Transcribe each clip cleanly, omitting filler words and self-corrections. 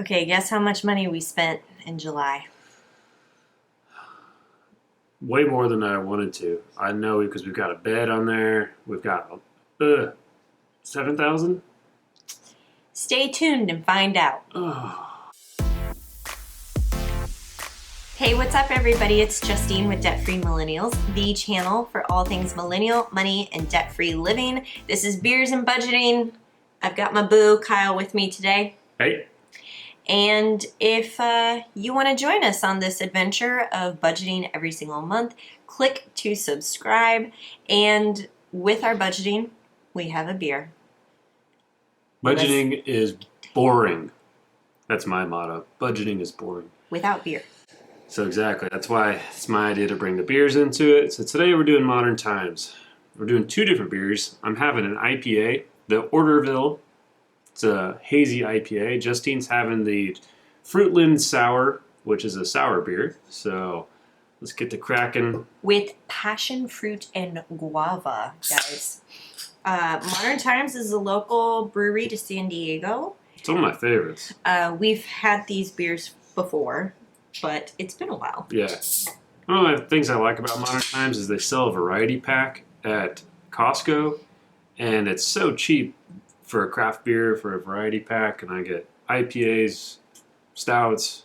Okay, guess how much money we spent in July? Way more than I wanted to. I know because we've got a bed on there. We've got 7,000. Stay tuned and find out. Oh. Hey, what's up, everybody? It's Justine with Debt Free Millennials, the channel for all things millennial, money, and debt-free living. This is Beers and Budgeting. I've got my boo, Kyle, with me today. Hey. And if you want to join us on this adventure of budgeting every single month, click to subscribe. And with our budgeting, we have a beer. Budgeting is boring. That's my motto. Budgeting is boring. Without beer. So exactly. That's why it's my idea to bring the beers into it. So today we're doing Modern Times. We're doing two different beers. I'm having an IPA, the Orderville. It's a hazy IPA. Justine's having the Fruitland Sour, which is a sour beer. So let's get to cracking. With passion fruit and guava, guys. Modern Times is a local brewery to San Diego. It's one of my favorites. We've had these beers before, but it's been a while. Yeah. One of the things I like about Modern Times is they sell a variety pack at Costco, and it's so cheap for a craft beer for a variety pack, and I get IPAs, stouts,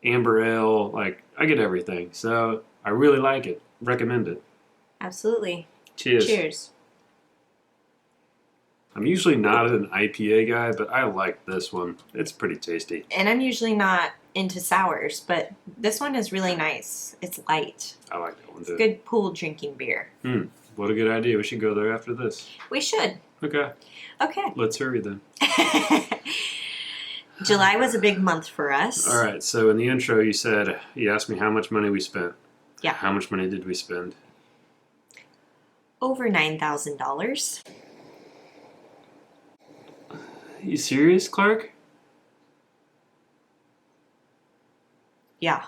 amber ale, like I get everything. So I really like it. Recommend it. Absolutely. Cheers. Cheers. I'm usually not an IPA guy, but I like this one. It's pretty tasty. And I'm usually not into sours, but this one is really nice. It's light. I like that one It's too. a good pool drinking beer. What a good idea. We should go there after this. We should. Okay. Okay. Let's hurry then. July was a big month for us. All right. So in the intro, you asked me how much money we spent. Yeah. How much money did we spend? Over $9,000. You serious, Clark? Yeah.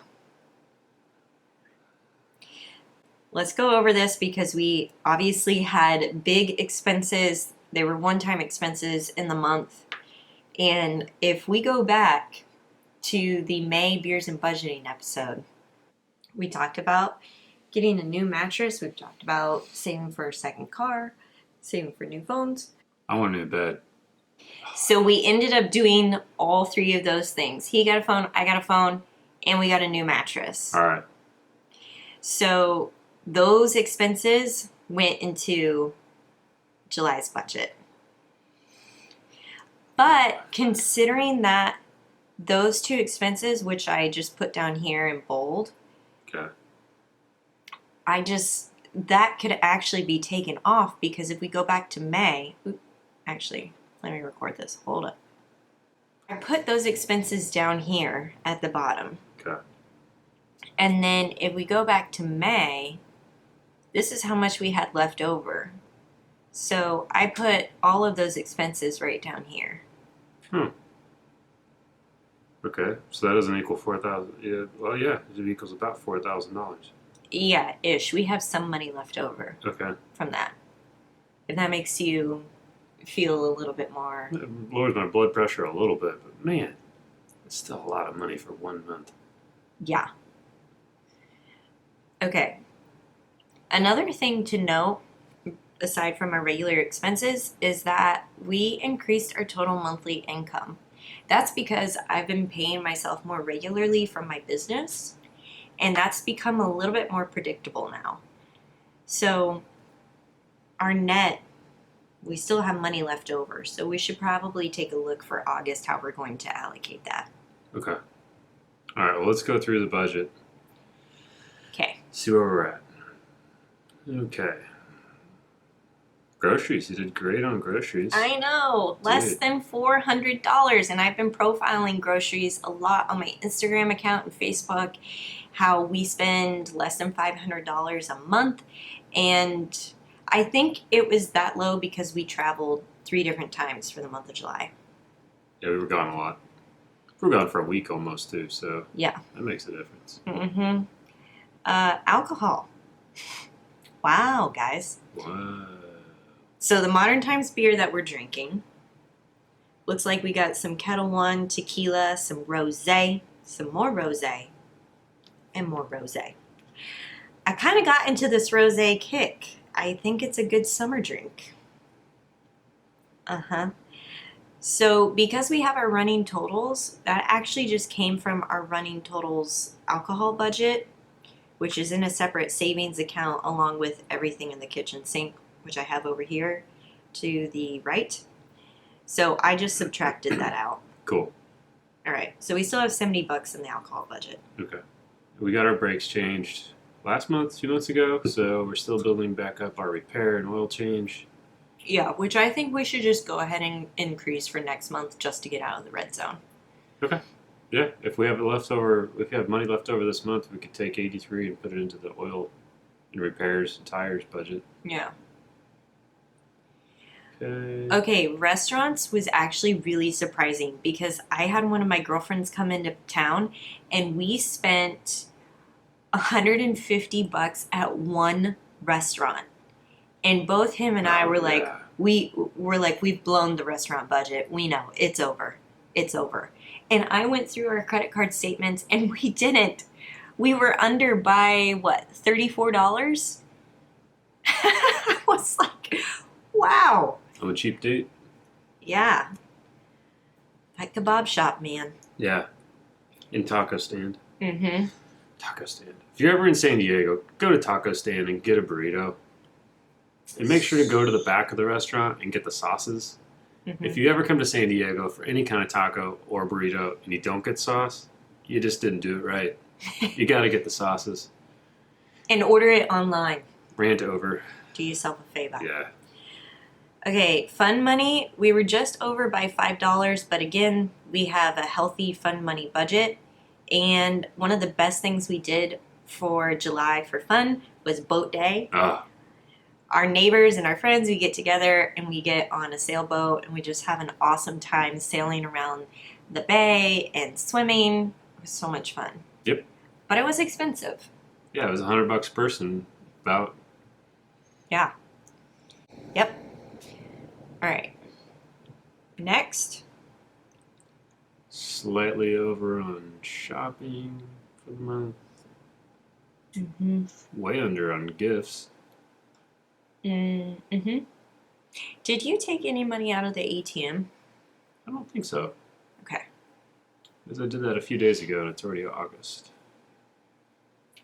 Let's go over this because we obviously had big expenses. They were one-time expenses in the month. And if we go back to the May Beers and Budgeting episode, we talked about getting a new mattress. We've talked about saving for a second car, saving for new phones. I want a new bed. So we ended up doing all three of those things. He got a phone, I got a phone, and we got a new mattress. All right. So those expenses went into July's budget. But considering that those two expenses, which I just put down here in bold, Okay. that could actually be taken off because if we go back to May, actually, let me record this. Hold up. I put those expenses down here at the bottom. Okay. And then if we go back to May, this is how much we had left over. So I put all of those expenses right down here. Okay. So that doesn't equal 4,000. Yeah. Well, yeah. It equals about $4,000. Yeah, ish. We have some money left over Okay. from that. If that makes you feel a little bit more. It lowers my blood pressure a little bit, but man, it's still a lot of money for 1 month. Yeah. Okay. Another thing to note, aside from our regular expenses, is that we increased our total monthly income. That's because I've been paying myself more regularly from my business, and that's become a little bit more predictable now. So our net, we still have money left over, so we should probably take a look for August how we're going to allocate that. Okay. All right. Well, let's go through the budget. Okay. See where we're at. Okay. Groceries. You did great on groceries. I know, less Dude. than $400, and I've been profiling groceries a lot on my Instagram account and Facebook, how we spend less than $500 a month, and I think it was that low because we traveled 3 different times for the month of July. Yeah, we were gone a lot. We were gone for a week almost too, so Yeah. that makes a difference. Mm-hmm. Alcohol. Wow, guys. Wow. So the Modern Times beer that we're drinking, Looks like we got some Kettle One tequila, some rosé, some more rosé, and more rosé. I kind of got into this rosé kick. I think it's a good summer drink. Uh-huh. So because we have our running totals, that actually just came from our running totals alcohol budget, which is in a separate savings account along with everything in the kitchen sink, which I have over here to the right. So I just subtracted that out. Cool. All right. So we still have $70 in the alcohol budget. Okay. We got our brakes changed last month, 2 months ago, so we're still building back up our repair and oil change. Yeah, which I think we should just go ahead and increase for next month just to get out of the red zone. Okay. Yeah, if we have it left over, if we have money left over this month, we could take 83 and put it into the oil and repairs and tires budget. Yeah. Okay. Okay, restaurants was actually really surprising because I had one of my girlfriends come into town and we spent $150 at one restaurant. And both him and I were like, yeah. we've blown the restaurant budget. We know it's over. It's over. And I went through our credit card statements and we didn't. We were under by what, $34? I was like, wow. On a cheap date? Yeah. That kebab shop, man. Yeah. In taco stand. Mm-hmm. Taco stand. If you're ever in San Diego, go to taco stand and get a burrito. And make sure to go to the back of the restaurant and get the sauces. Mm-hmm. If you ever come to San Diego for any kind of taco or burrito and you don't get sauce, you just didn't do it right. You got to get the sauces. And order it online. Rant over. Do yourself a favor. Yeah. Okay, fund money, we were just over by $5, but again, we have a healthy fund money budget. And one of the best things we did for July for fun was boat day. Ah, Our neighbors and our friends, we get together and we get on a sailboat and we just have an awesome time sailing around the bay and swimming. It was so much fun. Yep. But it was expensive. yeah, it was $100 per person. About. Yeah. Yep. All right. Next. Slightly over on shopping for the month. Mm-hmm. Way under on gifts. Mm-hmm. Did you take any money out of the ATM? I don't think so. Okay. Because I did that a few days ago and it's already August.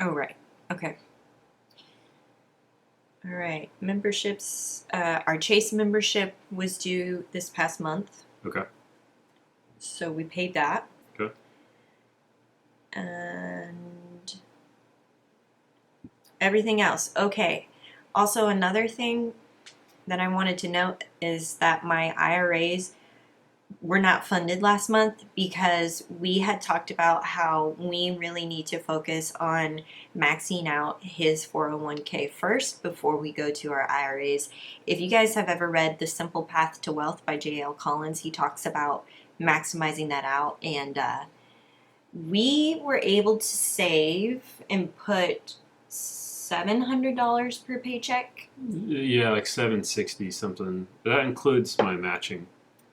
Oh, right. Okay. All right. Memberships. Our Chase membership was due this past month, Okay. so we paid that. Okay. And everything else. Okay. Also, another thing that I wanted to note is that my IRAs were not funded last month because we had talked about how we really need to focus on maxing out his 401k first before we go to our IRAs. If you guys have ever read The Simple Path to Wealth by J.L. Collins, he talks about maximizing that out, and we were able to save and put $700 per paycheck. Yeah, like 760 something. That includes my matching.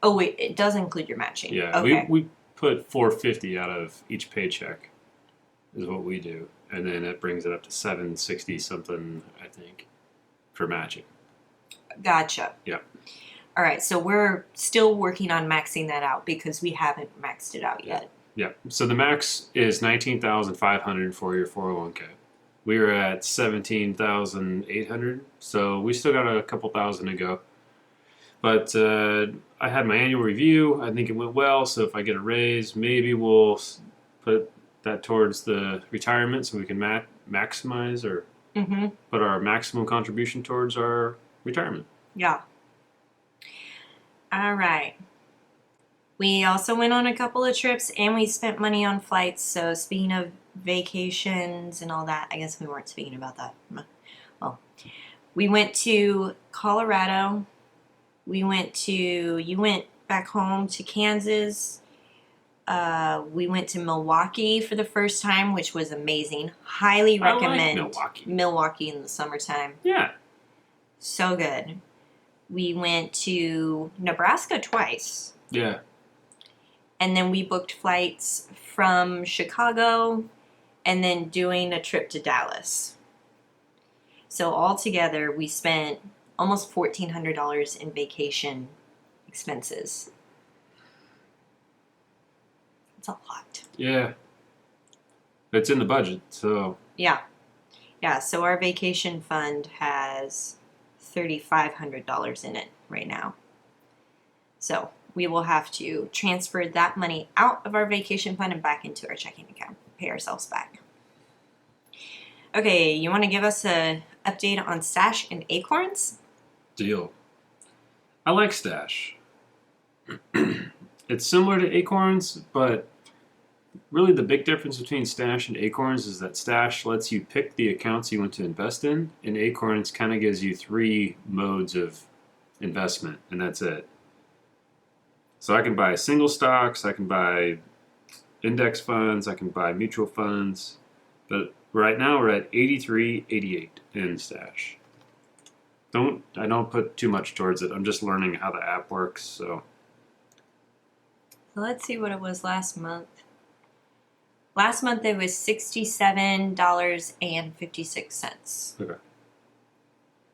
Oh wait, it does include your matching. Yeah, Okay. we put 450 out of each paycheck is what we do, and then it brings it up to 760 something, I think, for matching. Gotcha. Yeah. All right, so we're still working on maxing that out because we haven't maxed it out yet. Yeah. So the max is 19,500 for your 401k. We were at 17,800, so we still got a couple thousand to go. But I had my annual review. I think it went well. So if I get a raise, maybe we'll put that towards the retirement so we can maximize or Mm-hmm. put our maximum contribution towards our retirement. Yeah. All right. We also went on a couple of trips and we spent money on flights. So speaking of vacations and all that, I guess we weren't speaking about that. Well, we went to Colorado. You went back home to Kansas. We went to Milwaukee for the first time, which was amazing. Highly I like recommend Milwaukee. Milwaukee in the summertime. Yeah. So good. We went to Nebraska twice. Yeah. And then we booked flights from Chicago and then doing a trip to Dallas. So altogether, we spent almost $1,400 in vacation expenses. It's a lot. Yeah. It's in the budget, so. Yeah. Yeah, so our vacation fund has $3,500 in it right now. So we will have to transfer that money out of our vacation fund and back into our checking account, pay ourselves back. Okay, you want to give us an update on Stash and Acorns? Deal. I like Stash. It's similar to Acorns, but really the big difference between Stash and Acorns is that Stash lets you pick the accounts you want to invest in, and Acorns kind of gives you 3 modes of investment, and that's it. So I can buy single stocks, I can buy index funds, I can buy mutual funds, but right now we're at 83.88 in Stash. I don't put too much towards it. I'm just learning how the app works, so. Let's see what it was last month. Last month it was $67.56. Okay.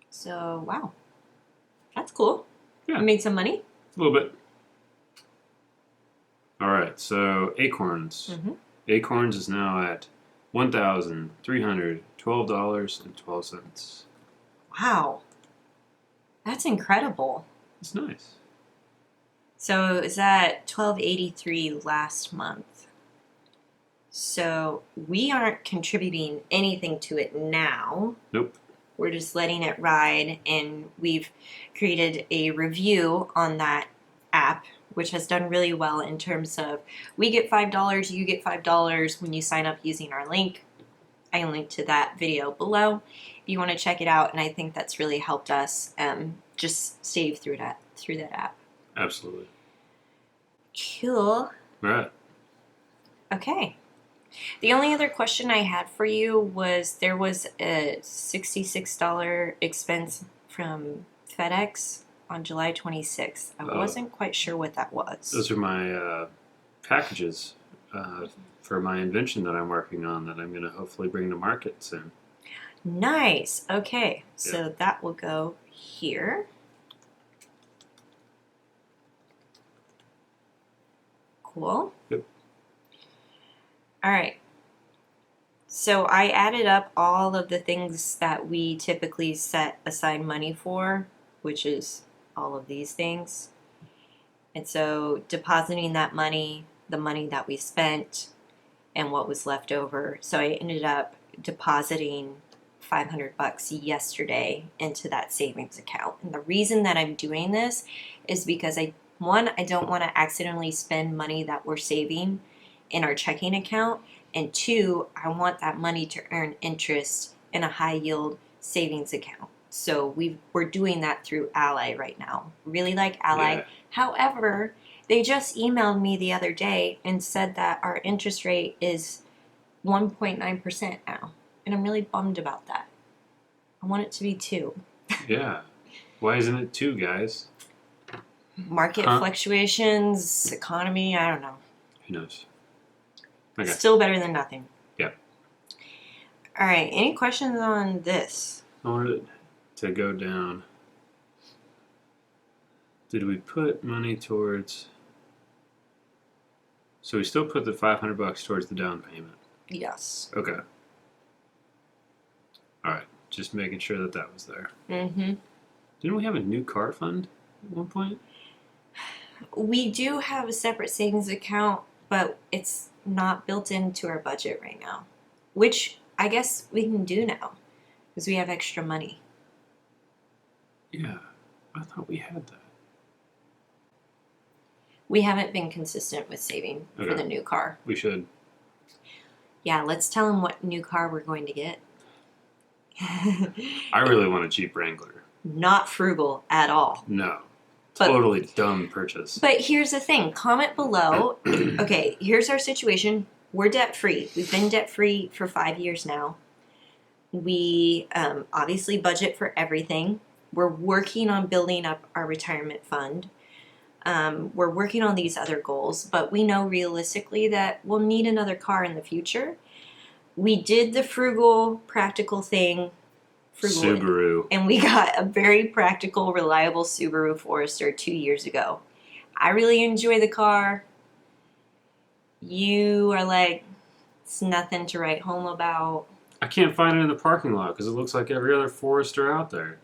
So, wow. That's cool. Yeah. I made some money. A little bit. All right, so Acorns. Mm-hmm. Acorns is now at $1,312.12. Wow. That's incredible. It's nice. So is that $12.83 last month? So we aren't contributing anything to it now. Nope. We're just letting it ride, and we've created a review on that app, which has done really well in terms of we get $5, you get $5 when you sign up using our link. I can link to that video below if you want to check it out, and I think that's really helped us just save through that app. Absolutely. Cool. All right. Okay. The only other question I had for you was there was a $66 expense from FedEx on July 26th. I wasn't quite sure what that was. Those are my packages for my invention that I'm working on that I'm going to hopefully bring to market soon. Nice. Okay. So that will go here. Cool. Yep. All right. So I added up all of the things that we typically set aside money for, which is all of these things. And so depositing that money, the money that we spent, and what was left over. So I ended up depositing $500 yesterday into that savings account. And the reason that I'm doing this is because I don't want to accidentally spend money that we're saving in our checking account. And 2, I want that money to earn interest in a high yield savings account. So we're doing that through Ally right now. Really like Ally. Yeah. However, they just emailed me the other day and said that our interest rate is 1.9% now. And I'm really bummed about that. I want it to be 2. Yeah. Why isn't it 2, guys? Market fluctuations, economy, I don't know. Who knows? Okay. Still better than nothing. Yeah. All right. Any questions on this? I wanted to go down. Did we put money towards? So we still put the $500 towards the down payment. Yes. Okay. All right. Just making sure that that was there. Mm-hmm. Didn't we have a new car fund at one point? We do have a separate savings account, but it's not built into our budget right now, which I guess we can do now because we have extra money. Yeah. I thought we had that. We haven't been consistent with saving for the new car. We should. Yeah, let's tell them what new car we're going to get. I really want a Jeep Wrangler. Not frugal at all. No. Totally dumb purchase. But here's the thing. Comment below. Okay, here's our situation. We're debt-free. We've been debt-free for 5 years now. We obviously budget for everything. We're working on building up our retirement fund. We're working on these other goals, but we know realistically that we'll need another car in the future. We did the frugal, practical thing, Subaru. and we got a very practical, reliable Subaru Forester 2 years ago. I really enjoy the car. You are like, it's nothing to write home about. I can't find it in the parking lot because it looks like every other Forester out there.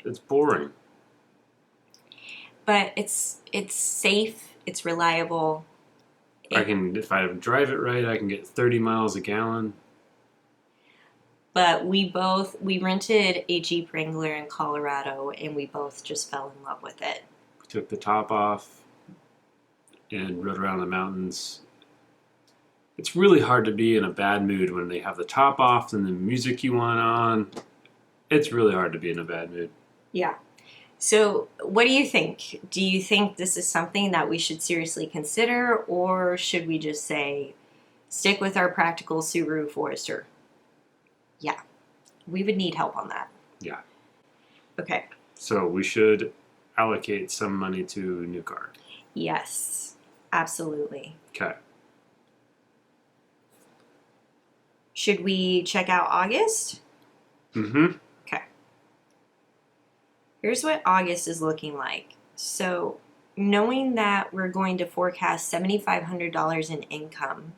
It's boring. But it's safe, it's reliable. If I drive it right, I can get 30 miles a gallon. But we rented a Jeep Wrangler in Colorado, and we both just fell in love with it. We took the top off and rode around the mountains. It's really hard to be in a bad mood when they have the top off and the music you want on. It's really hard to be in a bad mood. Yeah. So what do you think? Do you think this is something that we should seriously consider, or should we just say, stick with our practical Subaru Forester? Yeah. We would need help on that. Yeah. Okay. So we should allocate some money to a new car. Yes. Absolutely. Okay. Should we check out August? Mm-hmm. Okay. Here's what August is looking like. So, knowing that we're going to forecast $7,500 in income,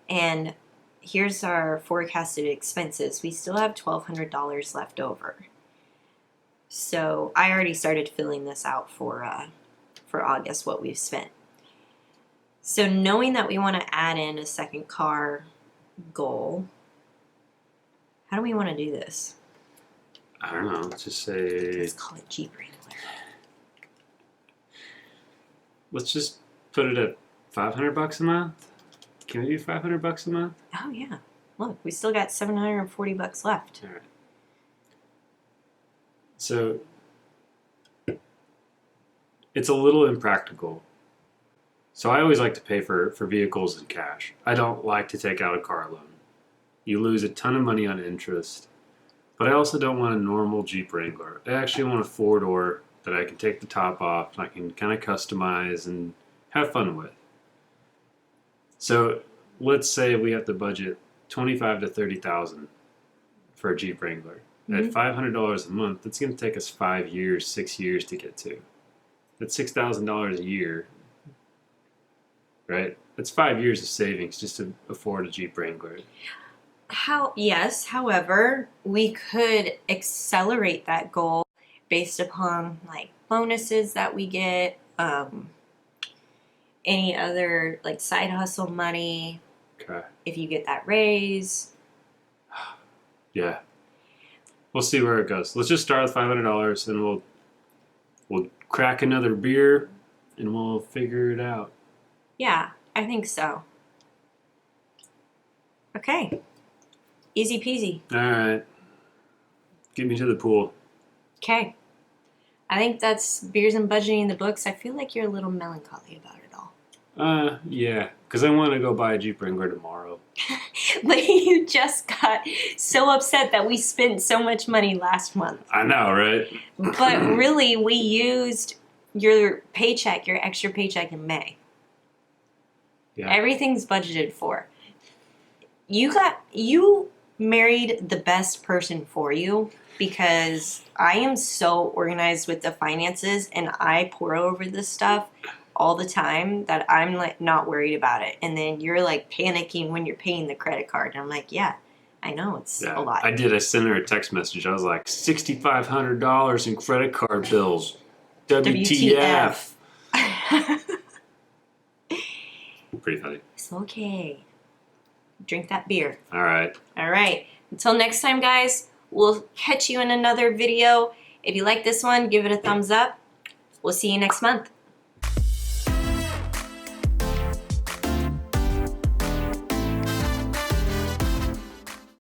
and here's our forecasted expenses, we still have $1,200 left over. So, I already started filling this out for August, what we've spent. So, knowing that we want to add in a second car goal, how do we want to do this? I don't know. Let's just say. Let's call it Jeep Wrangler. Let's just put it at $500 a month. Can we do $500 a month? Oh yeah. Look, we still got $740 left. All right. So it's a little impractical. So I always like to pay for vehicles in cash. I don't like to take out a car loan. You lose a ton of money on interest. But I also don't want a normal Jeep Wrangler. I actually want a four-door that I can take the top off and I can kind of customize and have fun with. So let's say we have to budget $25,000 to $30,000 for a Jeep Wrangler. Mm-hmm. At $500 a month, that's going to take us 5 years, 6 years to get to. That's $6,000 a year, right? That's 5 years of savings just to afford a Jeep Wrangler. Yes, however, we could accelerate that goal based upon like bonuses that we get, any other like side hustle money. Okay. If you get that raise. Yeah. We'll see where it goes. Let's just start with $500 and we'll crack another beer and we'll figure it out. Yeah, I think so. Okay. Easy peasy. All right. Get me to the pool. Okay. I think that's beers and budgeting in the books. I feel like you're a little melancholy about it all. Yeah, because I want to go buy a Jeep Wrangler tomorrow. But you just got so upset that we spent so much money last month. I know, right? But really, we used your paycheck, your extra paycheck in May. Yeah. Everything's budgeted for. You married the best person for you, because I am so organized with the finances and I pour over this stuff all the time that I'm like not worried about it. And then you're like panicking when you're paying the credit card. And I'm like, yeah, I know it's a lot. I did. I sent her a text message. I was like, $6,500 in credit card bills. WTF. Pretty funny. It's okay. Drink that beer. All right. All right. Until next time, guys, we'll catch you in another video. If you like this one, give it a thumbs up. We'll see you next month.